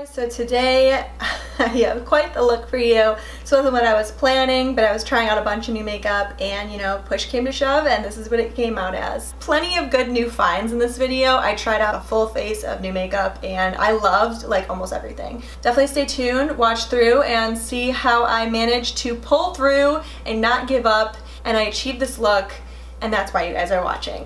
So today I have quite the look for you. This wasn't what I was planning, but I was trying out a bunch of new makeup and, you know, push came to shove and this is what it came out as. Plenty of good new finds in this video. I tried out a full face of new makeup and I loved like almost everything. Definitely stay tuned, watch through and see how I managed to pull through and not give up and I achieved this look, and that's why you guys are watching.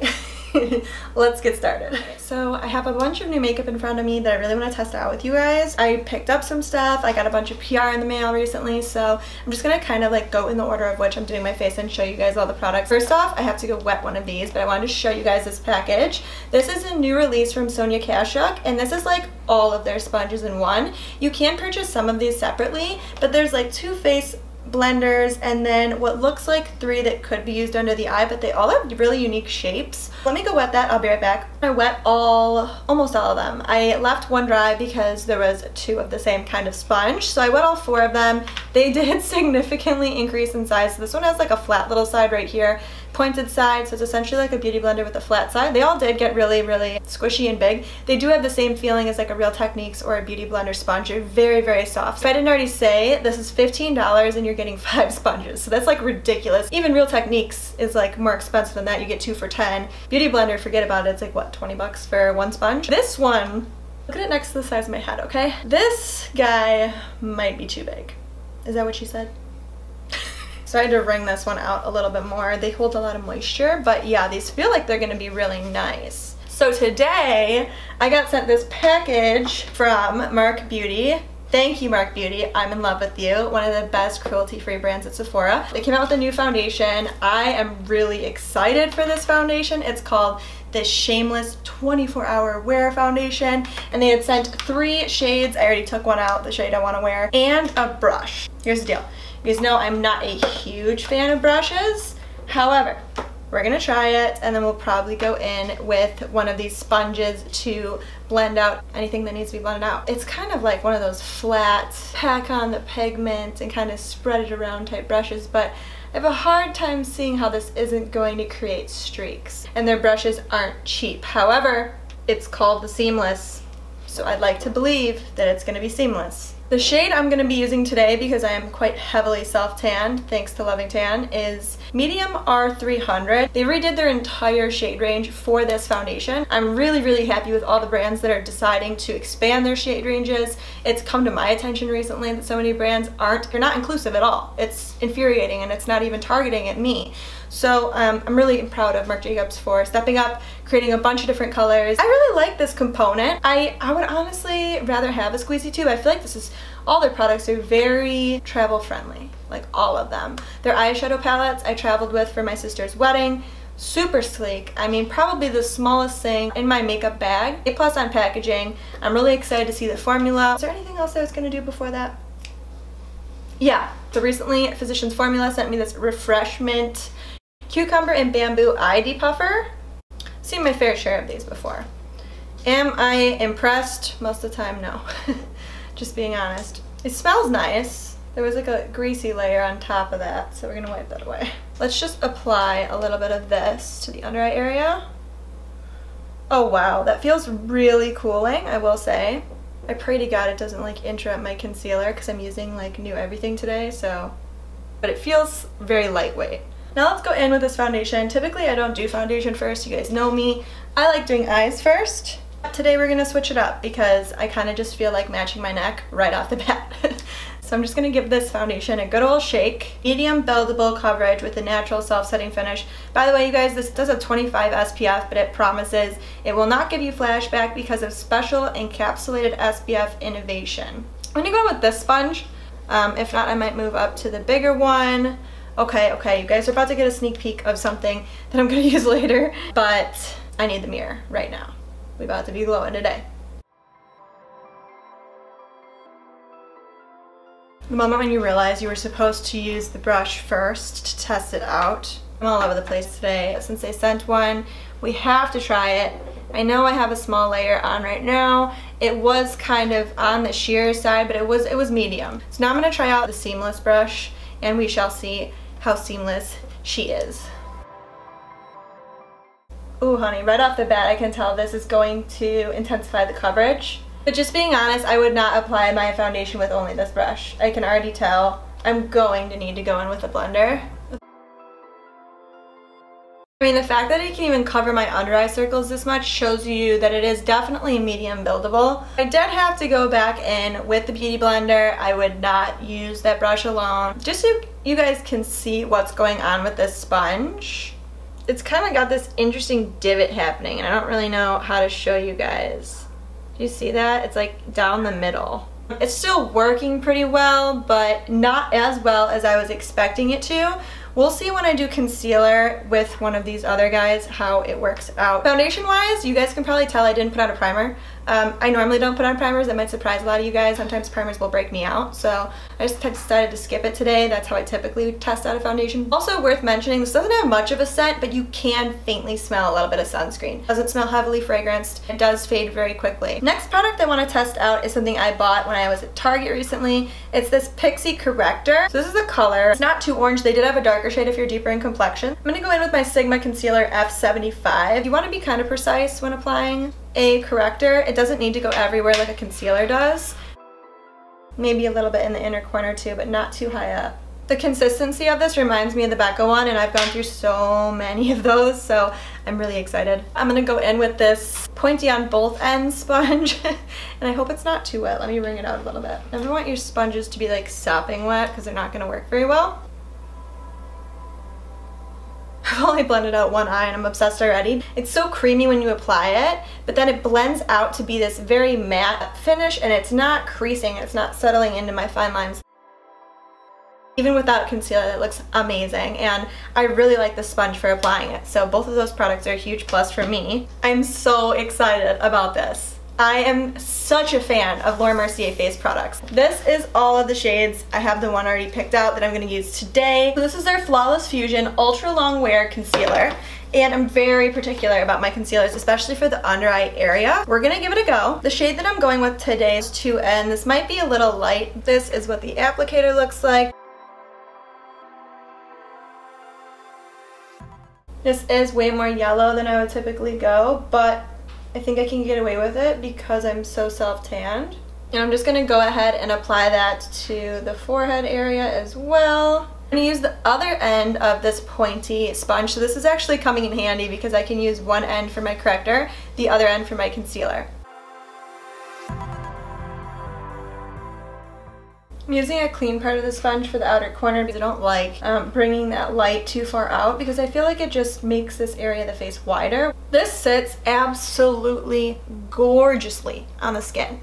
Let's get started. So I have a bunch of new makeup in front of me that I really want to test out with you guys. I picked up some stuff. I got a bunch of PR in the mail recently, so I'm just gonna kind of like go in the order of which I'm doing my face and show you guys all the products. First off, I have to go wet one of these, but I wanted to show you guys this package. This is a new release from Sonia Kashuk, and this is like all of their sponges in one. You can purchase some of these separately, but there's like two face blenders and then what looks like 3 that could be used under the eye, but they all have really unique shapes. Let me go wet that. I'll be right back. I wet almost all of them. I left one dry because there was 2 of the same kind of sponge, so I wet all 4 of them. They did significantly increase in size. So this one has like a flat little side right here, pointed side, so it's essentially like a beauty blender with a flat side. They all did get really squishy and big. They do have the same feeling as like a Real Techniques or a beauty blender sponge. They're very soft. If I didn't already say, this is $15 and you're getting 5 sponges, so that's like ridiculous. Even Real Techniques is like more expensive than that. You get 2 for 10. Beauty blender, forget about it. It's like what, 20 bucks for 1 sponge? This one, look at it next to the size of my head, okay? This guy might be too big. Is that what she said? So I had to wring this one out a little bit more. They hold a lot of moisture, but yeah, these feel like they're gonna be really nice. So today, I got sent this package from Marc Beauty. Thank you, Marc Beauty. I'm in love with you. One of the best cruelty-free brands at Sephora. They came out with a new foundation. I am really excited for this foundation. It's called the Shameless 24-Hour Wear Foundation, and they had sent 3 shades. I already took one out, the shade I want to wear, and a brush. Here's the deal. You guys know I'm not a huge fan of brushes. However, we're gonna try it and then we'll probably go in with one of these sponges to blend out anything that needs to be blended out. It's kind of like one of those flat, pack on the pigment and kind of spread it around type brushes, but I have a hard time seeing how this isn't going to create streaks. And their brushes aren't cheap. However, it's called the Seamless, so I'd like to believe that it's gonna be seamless. The shade I'm going to be using today, because I am quite heavily self-tanned, thanks to Loving Tan, is Medium R300. They redid their entire shade range for this foundation. I'm really happy with all the brands that are deciding to expand their shade ranges. It's come to my attention recently that so many brands they're not inclusive at all. It's infuriating and it's not even targeting at me. So I'm really proud of Marc Jacobs for stepping up, creating a bunch of different colors. I really like this component. I would honestly rather have a squeezy tube. I feel like all their products are very travel friendly, like all of them. Their eyeshadow palettes I traveled with for my sister's wedding. Super sleek. I mean, probably the smallest thing in my makeup bag. A+ on packaging. I'm really excited to see the formula. Is there anything else I was gonna do before that? Yeah, so recently Physicians Formula sent me this Refreshment Cucumber and Bamboo Eye Depuffer. Seen my fair share of these before. Am I impressed? Most of the time, no. Just being honest. It smells nice. There was like a greasy layer on top of that, so we're gonna wipe that away. Let's just apply a little bit of this to the under eye area. Oh wow, that feels really cooling, I will say. I pray to God it doesn't like interrupt my concealer because I'm using like new everything today, so. But it feels very lightweight. Now let's go in with this foundation. Typically I don't do foundation first, you guys know me. I like doing eyes first. Today we're gonna switch it up because I kind of just feel like matching my neck right off the bat. So I'm just gonna give this foundation a good old shake. Medium buildable coverage with a natural self-setting finish. By the way, you guys, this does a 25 SPF, but it promises it will not give you flashback because of special encapsulated SPF innovation. I'm gonna go in with this sponge. If not, I might move up to the bigger one. Okay, you guys are about to get a sneak peek of something that I'm gonna use later, but I need the mirror right now. We're about to be glowing today. The moment when you realize you were supposed to use the brush first to test it out. I'm all over the place today. Since they sent one, we have to try it. I know I have a small layer on right now. It was kind of on the sheer side, but it was medium. So now I'm gonna try out the Seamless brush and we shall see how seamless she is. Ooh, honey, right off the bat I can tell this is going to intensify the coverage. But just being honest, I would not apply my foundation with only this brush. I can already tell I'm going to need to go in with a blender. I mean, the fact that it can even cover my under eye circles this much shows you that it is definitely medium buildable. I did have to go back in with the Beauty Blender. I would not use that brush alone. Just so you guys can see what's going on with this sponge. It's kind of got this interesting divot happening, and I don't really know how to show you guys. Do you see that? It's like down the middle. It's still working pretty well, but not as well as I was expecting it to. We'll see when I do concealer with one of these other guys how it works out. Foundation wise, you guys can probably tell I didn't put on a primer. I normally don't put on primers. That might surprise a lot of you guys. Sometimes primers will break me out, so I just decided to skip it today. That's how I typically test out a foundation. Also worth mentioning, this doesn't have much of a scent, but you can faintly smell a little bit of sunscreen. It doesn't smell heavily fragranced. It does fade very quickly. Next product I want to test out is something I bought when I was at Target recently. It's this Pixi Corrector. So this is the color. It's not too orange. They did have a darker shade if you're deeper in complexion. I'm going to go in with my Sigma Concealer F75. You want to be kind of precise when applying a corrector. It doesn't need to go everywhere like a concealer does. Maybe a little bit in the inner corner too, but not too high up. The consistency of this reminds me of the Becca one, and I've gone through so many of those, so I'm really excited. I'm gonna go in with this pointy on both ends sponge, and I hope it's not too wet. Let me wring it out a little bit. Never want your sponges to be like sopping wet because they're not gonna work very well. I've only blended out one eye and I'm obsessed already. It's so creamy when you apply it, but then it blends out to be this very matte finish, and it's not creasing, it's not settling into my fine lines. Even without concealer, it looks amazing, and I really like the sponge for applying it. So both of those products are a huge plus for me. I'm so excited about this. I am such a fan of Laura Mercier face products. This is all of the shades. I have the one already picked out that I'm going to use today. So this is their Flawless Fusion Ultra Long Wear Concealer. And I'm very particular about my concealers, especially for the under eye area. We're gonna give it a go. The shade that I'm going with today is 2N. This might be a little light. This is what the applicator looks like. This is way more yellow than I would typically go, but I think I can get away with it because I'm so self-tanned. And I'm just going to go ahead and apply that to the forehead area as well. I'm going to use the other end of this pointy sponge. So this is actually coming in handy because I can use one end for my corrector, the other end for my concealer. I'm using a clean part of the sponge for the outer corner because I don't like bringing that light too far out because I feel like it just makes this area of the face wider. This sits absolutely gorgeously on the skin.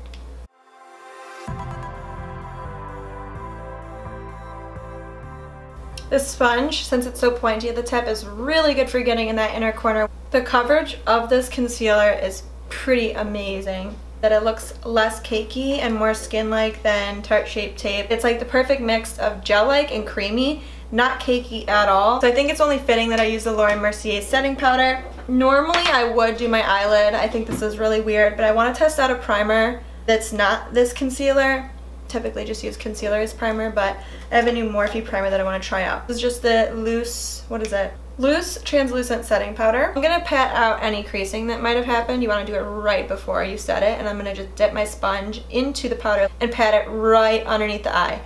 This sponge, since it's so pointy at the tip, is really good for getting in that inner corner. The coverage of this concealer is pretty amazing. That it looks less cakey and more skin-like than Tarte Shape Tape. It's like the perfect mix of gel-like and creamy, not cakey at all. So I think it's only fitting that I use the Laura Mercier setting powder. Normally I would do my eyelid. I think this is really weird, but I want to test out a primer that's not this concealer. Typically just use concealer as primer, but I have a new Morphe primer that I want to try out. This is just the loose, what is it? Loose translucent setting powder. I'm going to pat out any creasing that might have happened. You want to do it right before you set it, and I'm going to just dip my sponge into the powder and pat it right underneath the eye.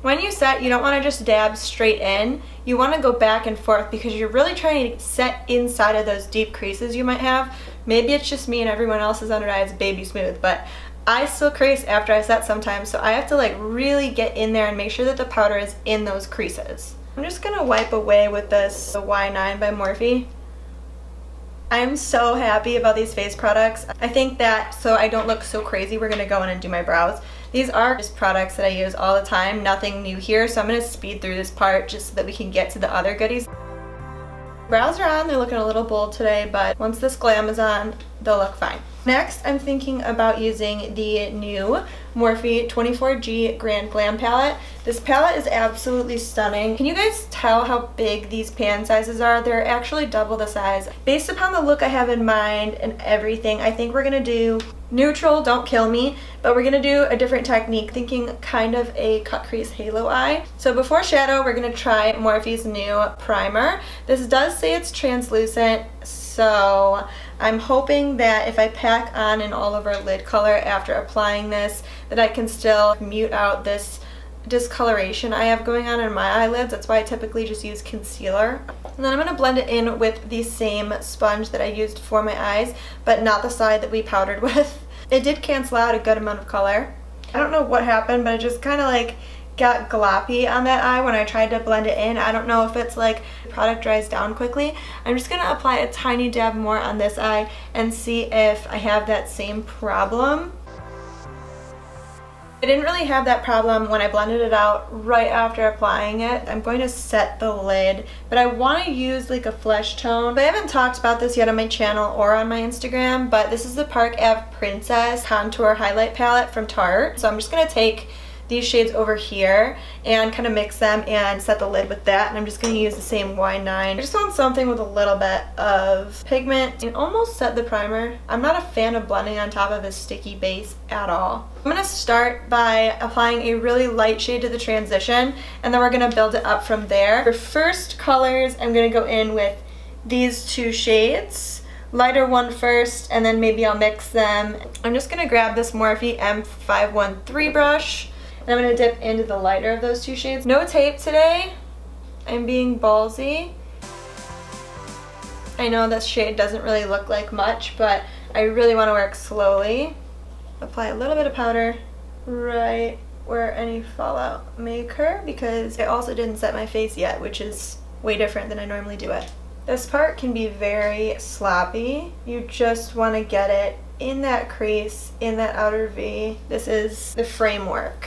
When you set, you don't want to just dab straight in. You want to go back and forth because you're really trying to set inside of those deep creases you might have. Maybe it's just me and everyone else's under eye is baby smooth, but I still crease after I set sometimes, so I have to like really get in there and make sure that the powder is in those creases. I'm just gonna wipe away with this the Y9 by Morphe. I'm so happy about these face products. I think that so I don't look so crazy, we're gonna go in and do my brows. These are just products that I use all the time, nothing new here, so I'm gonna speed through this part just so that we can get to the other goodies. Brows are on, they're looking a little bold today, but once this glam is on, they'll look fine. Next, I'm thinking about using the new Morphe 24G Grand Glam palette. This palette is absolutely stunning. Can you guys tell how big these pan sizes are? They're actually double the size. Based upon the look I have in mind and everything, I think we're gonna do neutral, don't kill me, but we're gonna do a different technique, thinking kind of a cut crease halo eye. So before shadow, we're gonna try Morphe's new primer. This does say it's translucent, so I'm hoping that if I pack on an all over lid color after applying this, that I can still mute out this discoloration I have going on in my eyelids. That's why I typically just use concealer. And then I'm going to blend it in with the same sponge that I used for my eyes, but not the side that we powdered with. It did cancel out a good amount of color. I don't know what happened, but it just kind of like got gloppy on that eye when I tried to blend it in. I don't know if it's like the product dries down quickly. I'm just going to apply a tiny dab more on this eye and see if I have that same problem. I didn't really have that problem when I blended it out right after applying it. I'm going to set the lid, but I want to use like a flesh tone. I haven't talked about this yet on my channel or on my Instagram, but this is the Park Ave Princess Contour Highlight Palette from Tarte. So I'm just going to take these shades over here and kind of mix them and set the lid with that, and I'm just going to use the same Y9. I just want something with a little bit of pigment and almost set the primer. I'm not a fan of blending on top of a sticky base at all. I'm going to start by applying a really light shade to the transition, and then we're going to build it up from there. For first colors, I'm going to go in with these two shades. Lighter one first, and then maybe I'll mix them. I'm just going to grab this Morphe M513 brush, and I'm going to dip into the lighter of those two shades. No tape today. I'm being ballsy. I know this shade doesn't really look like much, but I really want to work slowly. Apply a little bit of powder right where any fallout may occur, because I also didn't set my face yet, which is way different than I normally do it. This part can be very sloppy. You just want to get it in that crease, in that outer V. This is the framework.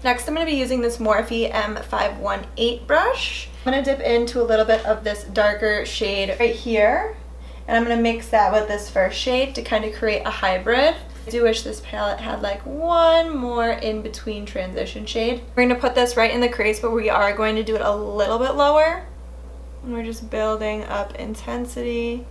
Next, I'm going to be using this Morphe M518 brush. I'm going to dip into a little bit of this darker shade right here, and I'm going to mix that with this first shade to kind of create a hybrid. I do wish this palette had like one more in-between transition shade. We're going to put this right in the crease, but we are going to do it a little bit lower. And we're just building up intensity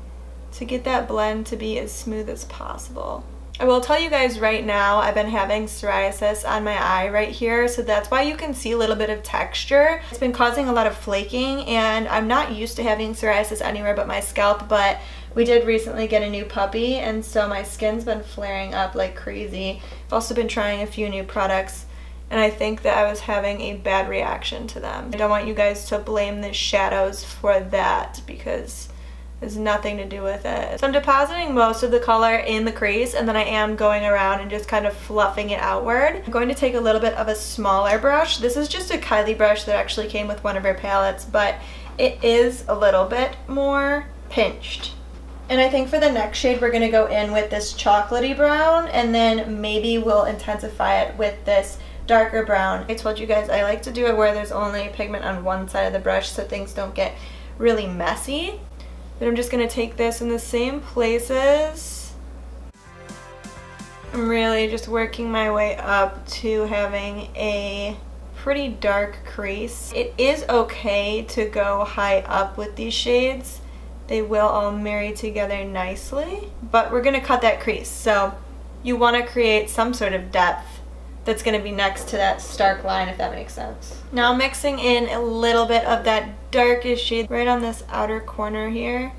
to get that blend to be as smooth as possible. I will tell you guys right now, I've been having psoriasis on my eye right here, so that's why you can see a little bit of texture. It's been causing a lot of flaking, and I'm not used to having psoriasis anywhere but my scalp, but we did recently get a new puppy, and so my skin's been flaring up like crazy. I've also been trying a few new products, and I think that I was having a bad reaction to them. I don't want you guys to blame the shadows for that, because has nothing to do with it. So I'm depositing most of the color in the crease, and then I am going around and just kind of fluffing it outward. I'm going to take a little bit of a smaller brush. This is just a Kylie brush that actually came with one of her palettes, but it is a little bit more pinched. And I think for the next shade we're going to go in with this chocolatey brown, and then maybe we'll intensify it with this darker brown. I told you guys I like to do it where there's only pigment on one side of the brush so things don't get really messy. But I'm just going to take this in the same places. I'm really just working my way up to having a pretty dark crease. It is okay to go high up with these shades. They will all marry together nicely, but we're going to cut that crease. So you want to create some sort of depth that's going to be next to that stark line, if that makes sense. Now I'm mixing in a little bit of that darkest shade right on this outer corner here.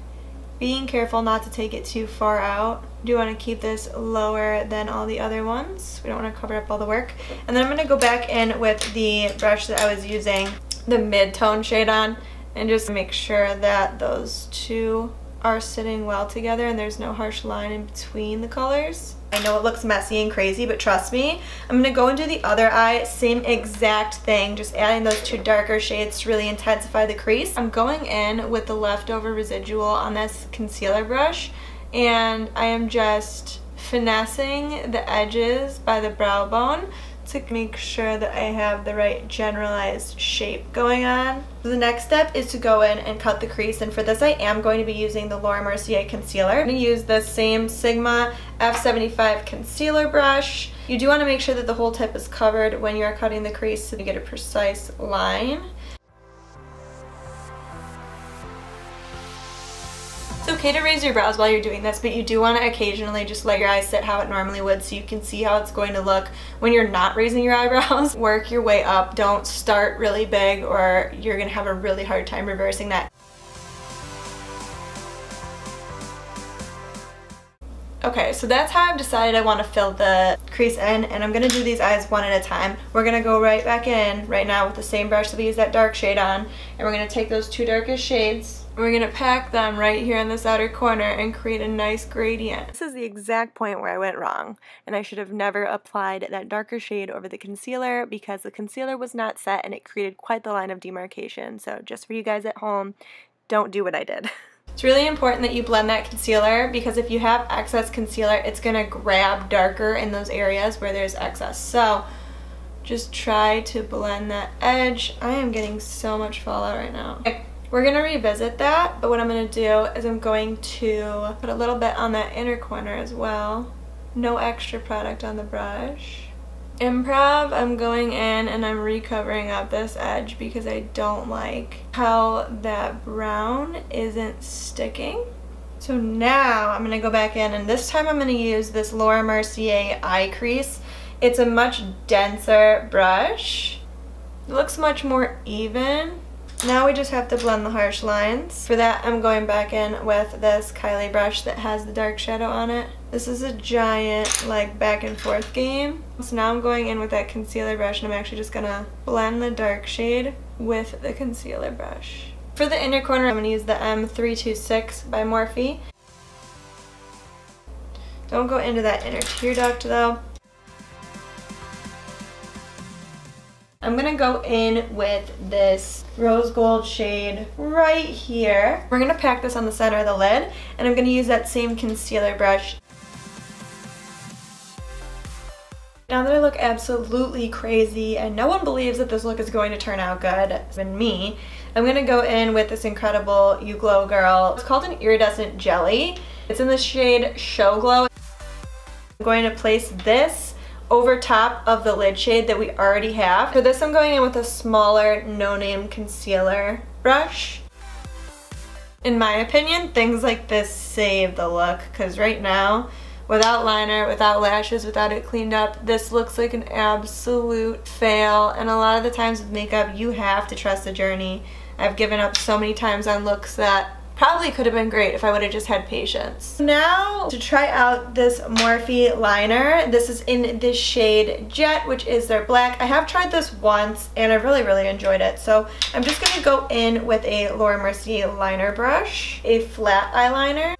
Being careful not to take it too far out. You do want to keep this lower than all the other ones. We don't want to cover up all the work. And then I'm going to go back in with the brush that I was using the mid-tone shade on, and just make sure that those two are sitting well together and there's no harsh line in between the colors. I know it looks messy and crazy, but trust me, I'm going to go and do the other eye, same exact thing, just adding those two darker shades to really intensify the crease. I'm going in with the leftover residual on this concealer brush, and I am just finessing the edges by the brow bone to make sure that I have the right generalized shape going on. So the next step is to go in and cut the crease, and for this I am going to be using the Mercier concealer. I'm going to use the same Sigma F75 concealer brush. You do want to make sure that the whole tip is covered when you're cutting the crease so you get a precise line. It's okay to raise your brows while you're doing this, but you do want to occasionally just let your eyes sit how it normally would so you can see how it's going to look when you're not raising your eyebrows. Work your way up. Don't start really big or you're going to have a really hard time reversing that. Okay, so that's how I've decided I want to fill the crease in, and I'm going to do these eyes one at a time. We're going to go right back in right now with the same brush that we used that dark shade on, and we're going to take those two darkest shades. We're going to pack them right here in this outer corner and create a nice gradient. This is the exact point where I went wrong, and I should have never applied that darker shade over the concealer because the concealer was not set and it created quite the line of demarcation. So just for you guys at home, don't do what I did. It's really important that you blend that concealer because if you have excess concealer, it's going to grab darker in those areas where there's excess. So just try to blend that edge. I am getting so much fallout right now. Okay. We're going to revisit that, but what I'm going to do is I'm going to put a little bit on that inner corner as well. No extra product on the brush. Improv, I'm going in and I'm recovering up this edge because I don't like how that brown isn't sticking. So now I'm going to go back in, and this time I'm going to use this Laura Mercier eye crease. It's a much denser brush. It looks much more even. Now we just have to blend the harsh lines. For that, I'm going back in with this Kylie brush that has the dark shadow on it. This is a giant, like, back and forth game. So now I'm going in with that concealer brush, and I'm actually just gonna blend the dark shade with the concealer brush. For the inner corner, I'm gonna use the M326 by Morphe. Don't go into that inner tear duct though. I'm going to go in with this rose gold shade right here. We're going to pack this on the center of the lid, and I'm going to use that same concealer brush. Now that I look absolutely crazy and no one believes that this look is going to turn out good, even me, I'm going to go in with this incredible You Glow Girl. It's called an Iridescent Jelly. It's in the shade Show Glow. I'm going to place this over top of the lid shade that we already have. For this, I'm going in with a smaller no-name concealer brush. In my opinion, things like this save the look, because right now, without liner, without lashes, without it cleaned up, this looks like an absolute fail. And a lot of the times with makeup, you have to trust the journey. I've given up so many times on looks that probably could have been great if I would have just had patience. Now to try out this Morphe liner. This is in this shade Jet, which is their black. I have tried this once and I really enjoyed it. So I'm just going to go in with a Laura Mercier liner brush, a flat eyeliner.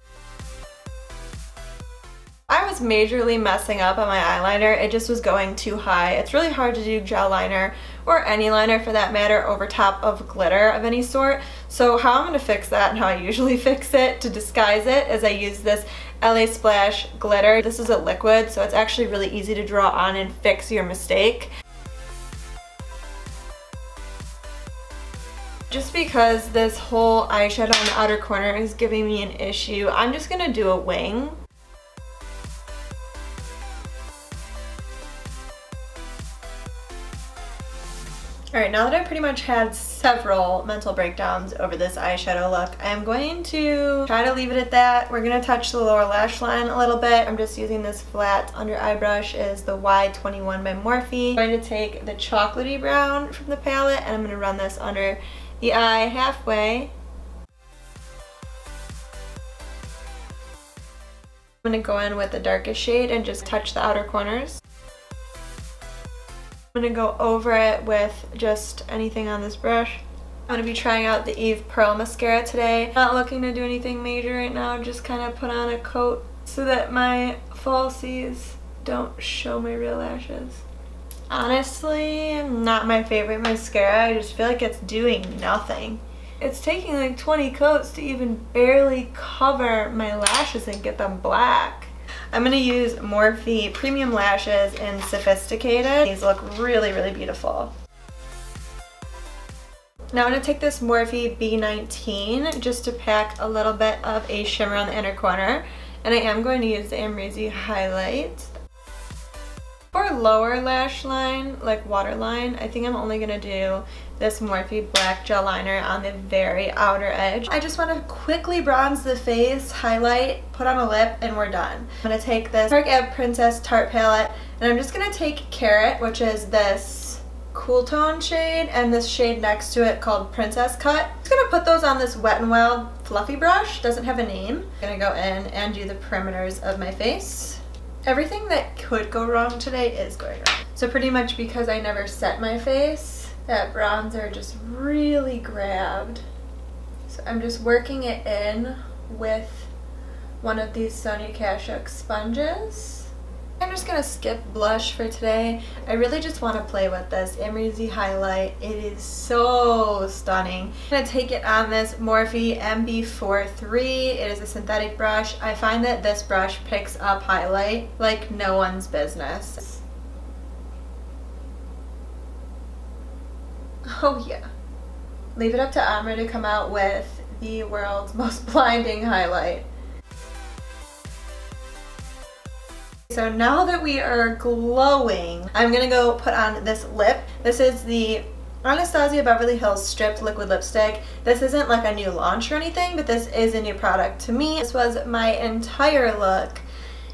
I was majorly messing up on my eyeliner. It just was going too high. It's really hard to do gel liner, or any liner for that matter, over top of glitter of any sort. So how I'm going to fix that, and how I usually fix it to disguise it, is I use this LA Splash glitter. This is a liquid, so it's actually really easy to draw on and fix your mistake. Just because this whole eyeshadow on the outer corner is giving me an issue, I'm just going to do a wing. Alright, now that I've pretty much had several mental breakdowns over this eyeshadow look, I'm going to try to leave it at that. We're going to touch the lower lash line a little bit. I'm just using this flat under eye brush. It is the Y21 by Morphe. I'm going to take the chocolatey brown from the palette, and I'm going to run this under the eye halfway. I'm going to go in with the darkest shade and just touch the outer corners. I'm going to go over it with just anything on this brush. I'm going to be trying out the Eve Pearl mascara today. Not looking to do anything major right now, just kind of put on a coat so that my falsies don't show my real lashes. Honestly, not my favorite mascara. I just feel like it's doing nothing. It's taking like 20 coats to even barely cover my lashes and get them black. I'm going to use Morphe Premium Lashes in Sophisticated. These look really beautiful. Now I'm going to take this Morphe B19 just to pack a little bit of a shimmer on the inner corner. And I am going to use the Amrezy highlight. For lower lash line, like waterline, I think I'm only going to do this Morphe black gel liner on the very outer edge. I just want to quickly bronze the face, highlight, put on a lip, and we're done. I'm going to take this Marc Princess Tarte palette, and I'm just going to take Carrot, which is this cool tone shade, and this shade next to it called Princess Cut. I'm just gonna put those on this Wet n Wild fluffy brush. Doesn't have a name. I'm gonna go in and do the perimeters of my face. Everything that could go wrong today is going wrong. So pretty much because I never set my face, that bronzer just really grabbed. So I'm just working it in with one of these Sonia Kashuk sponges. I'm just going to skip blush for today. I really just want to play with this Amrezy highlight. It is so stunning. I'm going to take it on this Morphe MB43. It is a synthetic brush. I find that this brush picks up highlight like no one's business. Oh yeah. Leave it up to Amre to come out with the world's most blinding highlight. So now that we are glowing, I'm gonna go put on this lip. This is the Anastasia Beverly Hills Stripped Liquid Lipstick. This isn't like a new launch or anything, but this is a new product to me. This was my entire look.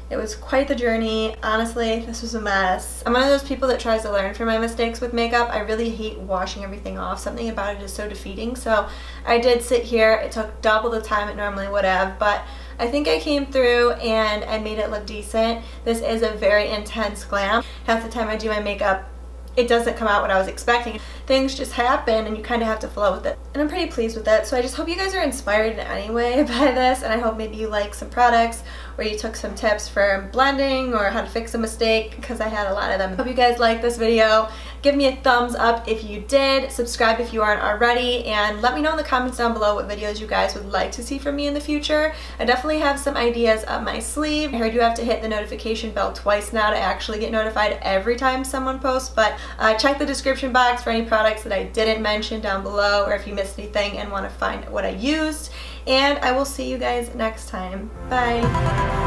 It was quite the journey. Honestly, this was a mess. I'm one of those people that tries to learn from my mistakes with makeup. I really hate washing everything off. Something about it is so defeating. So I did sit here. It took double the time it normally would have, but I think I came through and I made it look decent. This is a very intense glam. Half the time I do my makeup, it doesn't come out what I was expecting. Things just happen and you kind of have to flow with it. And I'm pretty pleased with it. So I just hope you guys are inspired in any way by this, and I hope maybe you like some products or you took some tips for blending or how to fix a mistake, because I had a lot of them. Hope you guys liked this video. Give me a thumbs up if you did. Subscribe if you aren't already, and let me know in the comments down below what videos you guys would like to see from me in the future. I definitely have some ideas up my sleeve. I heard you have to hit the notification bell twice now to actually get notified every time someone posts, but check the description box for any products that I didn't mention down below, or if you missed anything and want to find what I used. And I will see you guys next time. Bye!